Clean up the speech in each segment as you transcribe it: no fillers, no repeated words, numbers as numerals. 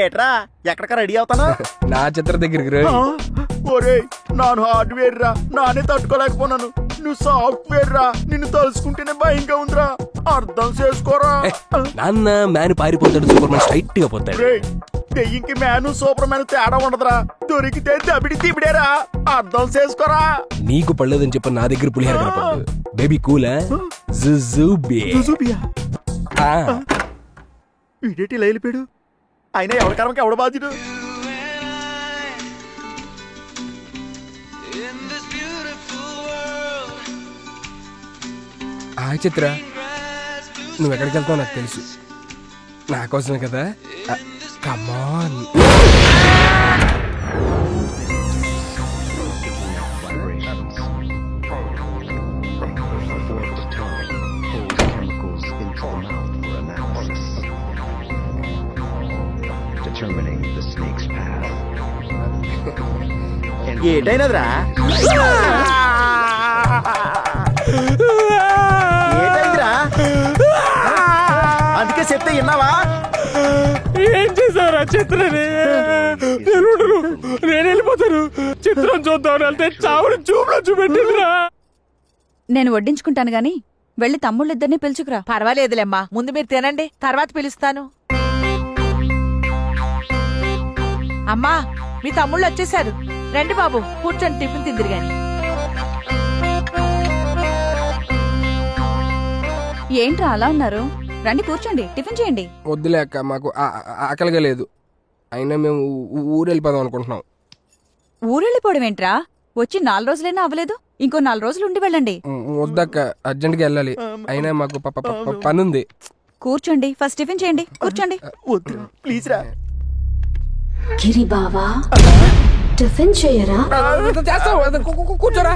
ఏట్రా ఎక్కడికా రెడీ అవుతాను? నా చిత్ర దగ్గరికి ఒరే నాను హార్డ్వేర్ రా, నానే తట్టుకోలేకపోతున్నాను. నువ్వు సాఫ్ట్వేర్ రా, నిన్ను తలుసుకుంటేనే భయంగా ఉందిరా. అర్థం చేసుకోరా. నాన్న మ్యాన్ పారిపోతాడు, సూపర్ మ్యాన్ స్ట్రైట్ గా పోతాడు. దెయ్యంకి మ్యాను సూపర్ మ్యాన్ తేడా ఉండదురా. దొరికితే దబిడి తిబిడేరా. అర్థం చేసుకోరా. నీకు పడలేదని చెప్పి నా దగ్గర పులిహార కనపడదు. బేబీ కూలా జుజుబియా వీడేటి ఇలా వెళ్ళిపోయాడు. అయినా ఎవరి కర్మకి ఎవడ బాధ్యుడు? ఆ చిత్ర, నువ్వెక్కడికి వెళ్తావు నాకు తెలుసు. నా కోసమే కదా. కమాన్. ఏటైనదిరా? ఏటైందిరా? అందుకే చెప్తే విన్నావా? ఏం చేశారా చిత్రని? నేను వెళ్ళిపోతాను. చిత్రం చూద్దాం వెళ్తే చావుని చూపులో చూపెట్టిందిరా. నేను వడ్డించుకుంటాను గాని వెళ్ళి తమ్ముళ్ళిద్దరిని పిలుచుకురా. పర్వాలేదులేమ్మా, ముందు మీరు తినండి, తర్వాత పిలుస్తాను. అమ్మా, మీ తమ్ముళ్ళు వచ్చేసారు. రండి బాబు, కూర్చొని టిఫిన్ తిందిరు గాని. ఏంట్రా అలా ఉన్నారు? రండి కూర్చోండి, టిఫిన్ చేయండి. వద్దులే అక్క, మాకు ఆకలిగా లేదు. అయినా మేము ఊరు వెళ్ళిపోదాం అనుకుంటున్నాం. ఊరెళ్ళిపోవడం ఏంట్రా? వచ్చి 4 రోజులైనా అవ్వలేదు. ఇంకో 4 రోజులు ఉండి వెళ్ళండి. వద్దక్క, అర్జెంట్గా వెళ్ళాలి. అయినా మాకు పనుంది. కూర్చోండి, ఫస్ట్ టిఫిన్ చేయండి. కూర్చోండి. వద్దు ప్లీజ్ రా. గిరి బావా, టిఫిన్ చేయరా? కూర్చోరా.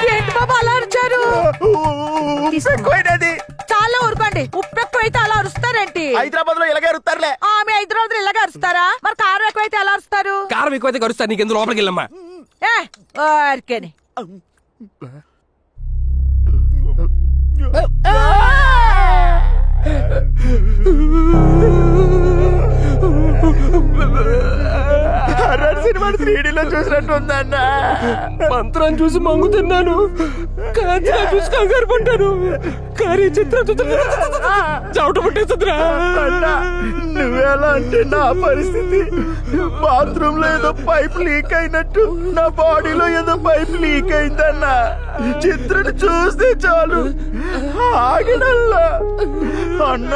ఏంటి బాబా అలా అరిచారు? చాలా ఊరుకోండి. ఉప్పు ఎక్కువైతే అలా అరుస్తారేంటి? హైదరాబాద్ లో ఇలాగే అరుస్తారులే. మీ హైదరాబాద్ లో ఇలాగే అరుస్తారా? మరి కారం ఎక్కువైతే ఎలా అరుస్తారు? కారం ఎక్కువైతే కరుస్తారు. నీకెందుకు లోపలికి వెళ్ళమ్మా. ఊరికేని. సినిమా 3Dలో చూసినట్టు ఉందన్న. మంత్రాన్ని చూసి మంగుతున్నాను, కాంచనా చూసి కంగారు పడ్డాను. కానీ చిత్రం చవట పట్టేస్తుందిరా. నువ్వెలా అంటే నా పరిస్థితి. బాత్రూమ్ లో ఏదో పైప్ లీక్ అయినట్టు నా బాడీలో ఏదో పైప్ లీక్ అయిందన్న. చిత్రను చూస్తే చాలు ఆగడల్లా. అన్న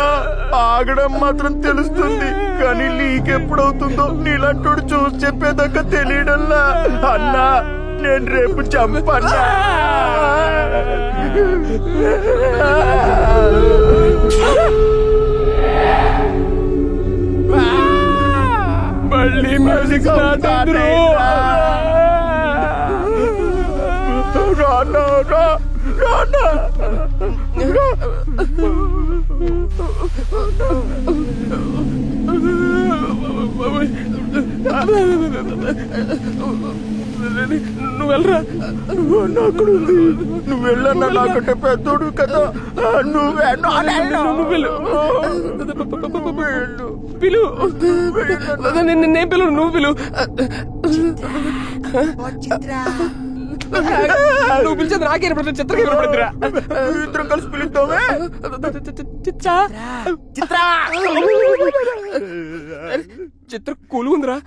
ఆగడం మాత్రం తెలుస్తుంది, కానీ లీక్ ఎప్పుడవుతుందో నీలంటోడు చూసి చెప్పేదాకా తెలియడల్లా. అన్నా నేను రేపు చంపన్నా. మళ్ళీ మ్యూజిక్ నువ్వు వెళ్ళరా. నువ్వు వెళ్ళన్నా నాకంటే పెద్దోడు కదా. పిలు. నేను పిలు, నువ్వు పిలు. నువ్వు పిలిచేది నాకే చిత్ర ఇద్దరం కలిసి పిలుద్దామే. చిత్ర కూలు ఉందిరా.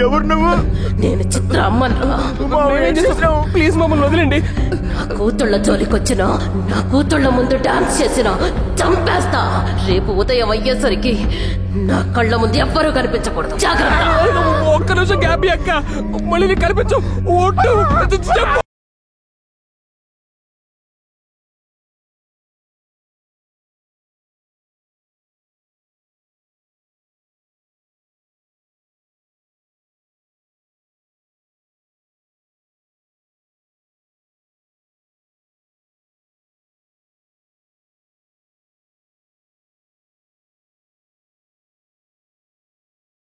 ఎవరు నువ్వు? నేను చిత్ర అమ్మను. ప్లీజ్ మమ్మల్ని వదిలేండి. నా కూతుళ్ళ జోలికొచ్చినా, నా కూతుళ్ళ ముందు డాన్స్ చేసినా చంపేస్తా. రేపు ఉదయం అయ్యేసరికి నా కళ్ళ ముందు ఎవ్వరూ కనిపించకూడదు. జాగ్రత్త. ఒక్క నిమిషం గ్యాప్ అక్క, మళ్ళీ నీకు కనిపించు.